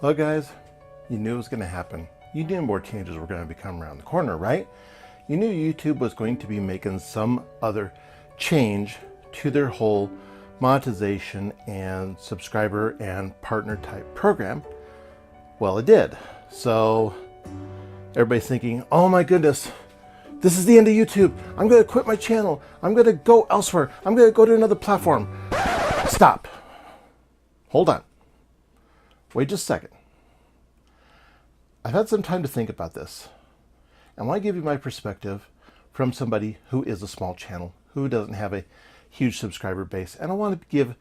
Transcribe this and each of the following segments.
Well, guys, you knew it was going to happen. You knew more changes were going to become around the corner, right? You knew YouTube was going to be making some other change to their whole monetization and subscriber and partner type program. Well, it did. So everybody's thinking, oh my goodness, this is the end of YouTube. I'm going to quit my channel. I'm going to go elsewhere. I'm going to go to another platform. Stop. Hold on. Wait just a second. I've had some time to think about this. I want to give you my perspective from somebody who is a small channel, who doesn't have a huge subscriber base. And I want to give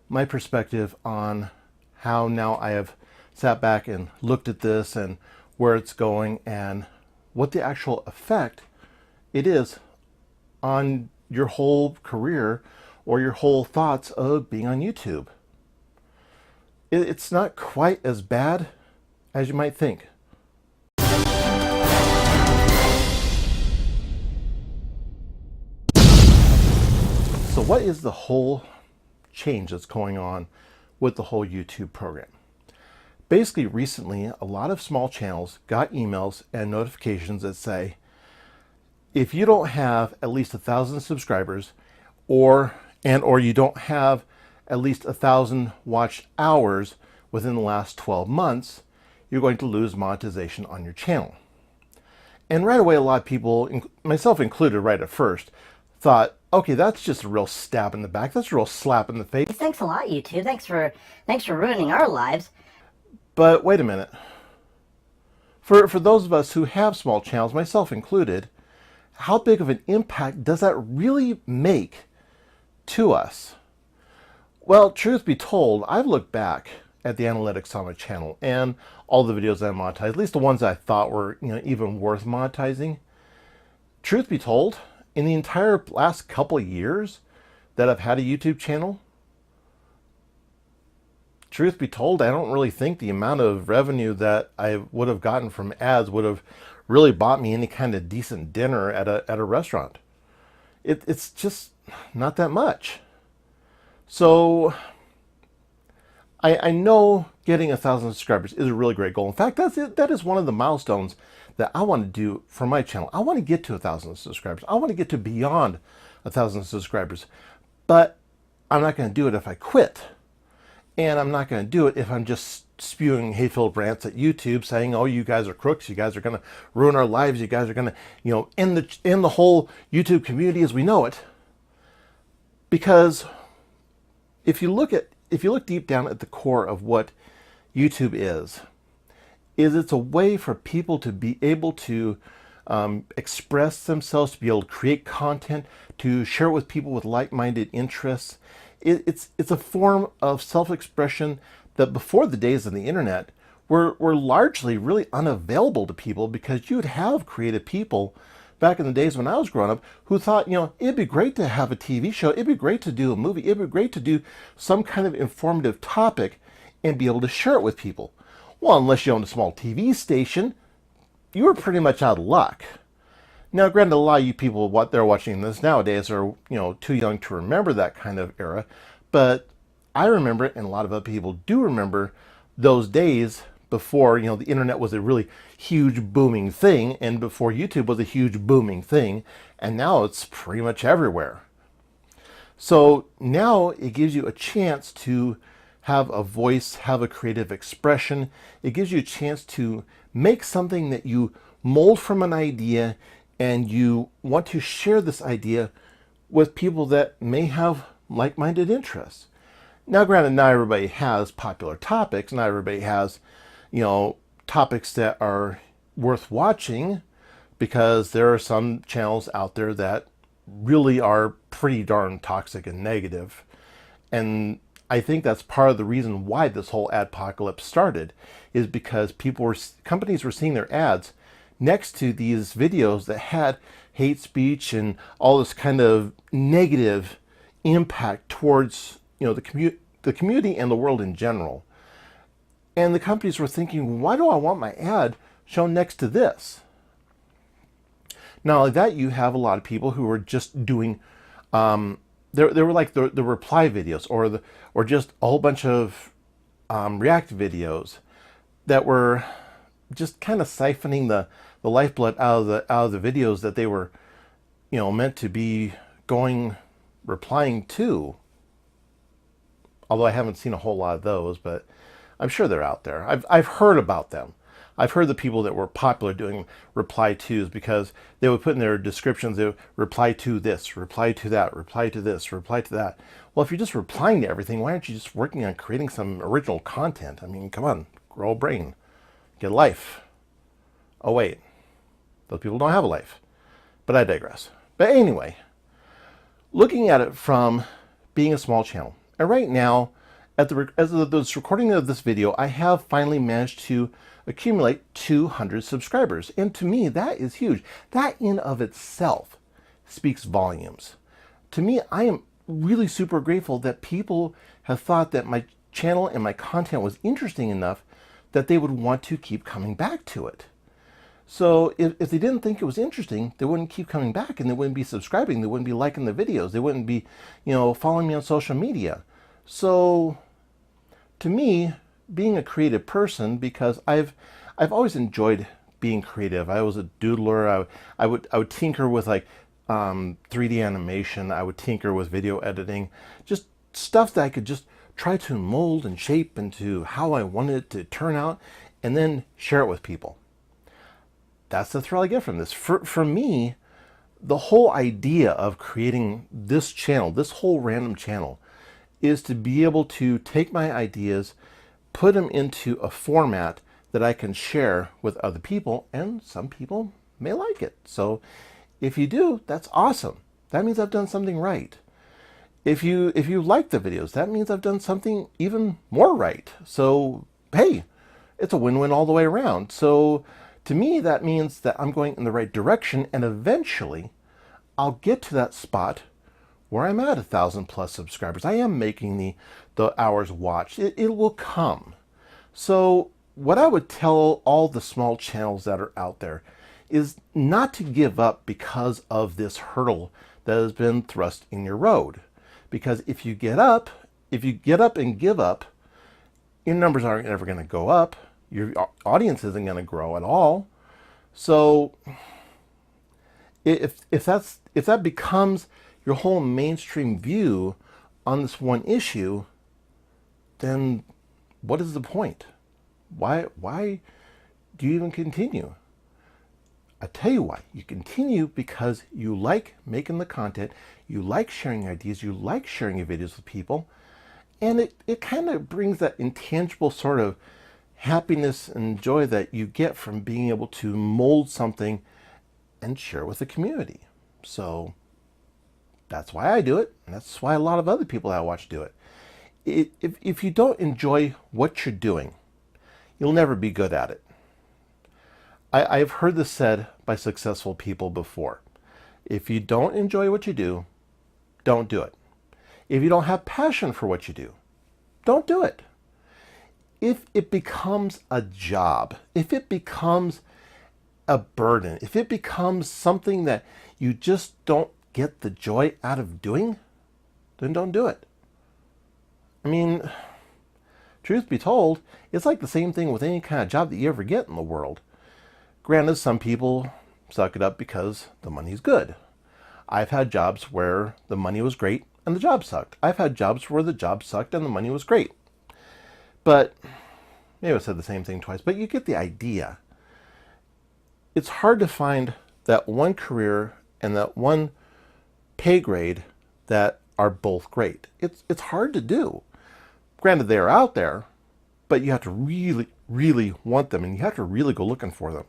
my perspective on how now I have sat back and looked at this and where it's going and what the actual effect it is on your whole career or your whole thoughts of being on YouTube. It's not quite as bad as you might think. So what is the whole change that's going on with the whole YouTube program? Basically, recently, a lot of small channels got emails and notifications that say, if you don't have at least 1,000 subscribers or you don't have at least 1,000 watched hours within the last 12 months, you're going to lose monetization on your channel. And right away, a lot of people, myself included right at first, thought, okay, that's just a real stab in the back. That's a real slap in the face. Thanks a lot, YouTube. Thanks for ruining our lives. But wait a minute. For those of us who have small channels, myself included, how big of an impact does that really make to us? Well, truth be told, I've looked back at the analytics on my channel and all the videos I monetized, at least the ones I thought were even worth monetizing. Truth be told, in the entire last couple of years that I've had a YouTube channel, truth be told, I don't really think the amount of revenue that I would have gotten from ads would have really bought me any kind of decent dinner at a restaurant. It's just not that much. So I know getting 1,000 subscribers is a really great goal. In fact, that is one of the milestones that I want to do for my channel. I want to get to 1,000 subscribers. I want to get to beyond 1,000 subscribers. But I'm not going to do it if I quit. And I'm not going to do it if I'm just spewing hate-filled rants at YouTube saying, oh, you guys are crooks. You guys are going to ruin our lives. You guys are going to, end the whole YouTube community as we know it. Because if you look deep down at the core of what YouTube is it's a way for people to be able to express themselves, to be able to create content, to share it with people with like-minded interests. It's a form of self-expression that before the days of the internet were largely really unavailable to people, because you'd have creative people back in the days when I was growing up who thought, it'd be great to have a TV show, it'd be great to do a movie, it'd be great to do some kind of informative topic and be able to share it with people. Well, unless you owned a small TV station, you were pretty much out of luck. Now, granted, a lot of you people, what they're watching this nowadays are, too young to remember that kind of era, but I remember it, and a lot of other people do remember those days before, the internet was a really huge booming thing, and before YouTube was a huge booming thing, and now it's pretty much everywhere. So now it gives you a chance to have a voice, have a creative expression. It gives you a chance to make something that you mold from an idea, and you want to share this idea with people that may have like-minded interests. Now, granted, not everybody has popular topics. Not everybody has, topics that are worth watching, because there are some channels out there that really are pretty darn toxic and negative. And I think that's part of the reason why this whole adpocalypse started, is because companies were seeing their ads next to these videos that had hate speech and all this kind of negative impact towards, the community and the world in general. And the companies were thinking, why do I want my ad shown next to this? Not only that, you have a lot of people who are just doing there were like the reply videos or just a whole bunch of react videos that were just kind of siphoning the lifeblood out of the videos that they were, meant to be replying to. Although I haven't seen a whole lot of those, but I'm sure they're out there. I've heard about them. I've heard the people that were popular doing reply tos, because they would put in their descriptions, they would reply to this, reply to that, reply to this, reply to that. Well, if you're just replying to everything, why aren't you just working on creating some original content? I mean, come on, grow a brain, get a life. Oh wait, those people don't have a life. But I digress. But anyway, looking at it from being a small channel, and right now, as of this recording of this video, I have finally managed to accumulate 200 subscribers. And to me, that is huge. That in of itself speaks volumes. To me, I am really super grateful that people have thought that my channel and my content was interesting enough that they would want to keep coming back to it. So if they didn't think it was interesting, they wouldn't keep coming back, and they wouldn't be subscribing, they wouldn't be liking the videos, they wouldn't be, following me on social media. So to me, being a creative person, because I've always enjoyed being creative. I was a doodler. I would tinker with 3D animation. I would tinker with video editing, just stuff that I could just try to mold and shape into how I wanted it to turn out, and then share it with people. That's the thrill I get from this. For me, the whole idea of creating this channel, this whole random channel, is to be able to take my ideas, put them into a format that I can share with other people, and some people may like it. So if you do, that's awesome. That means I've done something right. If you like the videos, that means I've done something even more right. So hey, it's a win-win all the way around. So to me, that means that I'm going in the right direction, and eventually I'll get to that spot where I'm at 1,000+ subscribers. I am making the hours watched. It will come. So what I would tell all the small channels that are out there is not to give up because of this hurdle that has been thrust in your road. Because if you get up and give up, your numbers aren't ever going to go up. Your audience isn't going to grow at all. So if that becomes your whole mainstream view on this one issue, then what is the point? Why do you even continue? I tell you why. You continue because you like making the content, you like sharing ideas, you like sharing your videos with people, and it kind of brings that intangible sort of happiness and joy that you get from being able to mold something and share with the community. So that's why I do it, and that's why a lot of other people I watch do it. If you don't enjoy what you're doing, you'll never be good at it. I've heard this said by successful people before. If you don't enjoy what you do, don't do it. If you don't have passion for what you do, don't do it. If it becomes a job, if it becomes a burden, if it becomes something that you just don't get the joy out of doing, then don't do it. I mean, truth be told, it's like the same thing with any kind of job that you ever get in the world. Granted, some people suck it up because the money's good. I've had jobs where the money was great and the job sucked. I've had jobs where the job sucked and the money was great. But maybe I said the same thing twice, but you get the idea. It's hard to find that one career and that one pay grade that are both great. It's hard to do. Granted, they are out there, but you have to really, really want them, and you have to really go looking for them.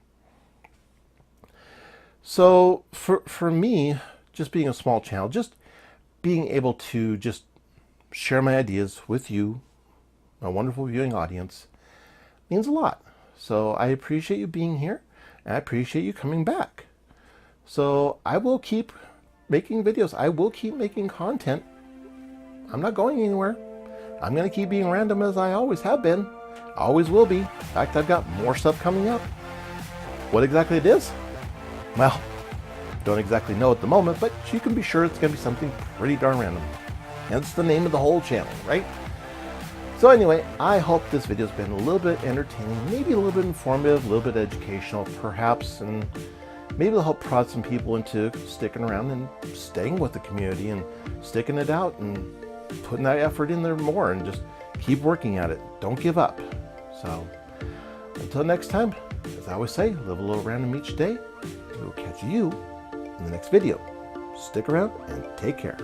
So for me, just being a small channel, just being able to just share my ideas with you, my wonderful viewing audience, means a lot. So I appreciate you being here, and I appreciate you coming back. So I will keep making videos. I will keep making content. I'm not going anywhere. I'm going to keep being random as I always have been. Always will be. In fact, I've got more stuff coming up. What exactly it is? Well, don't exactly know at the moment, but you can be sure it's going to be something pretty darn random. Hence the name of the whole channel, right? So anyway, I hope this video has been a little bit entertaining, maybe a little bit informative, a little bit educational, perhaps, and maybe it'll help prod some people into sticking around and staying with the community and sticking it out and putting that effort in there more and just keep working at it. Don't give up. So until next time, as I always say, live a little random each day. We will catch you in the next video. Stick around and take care.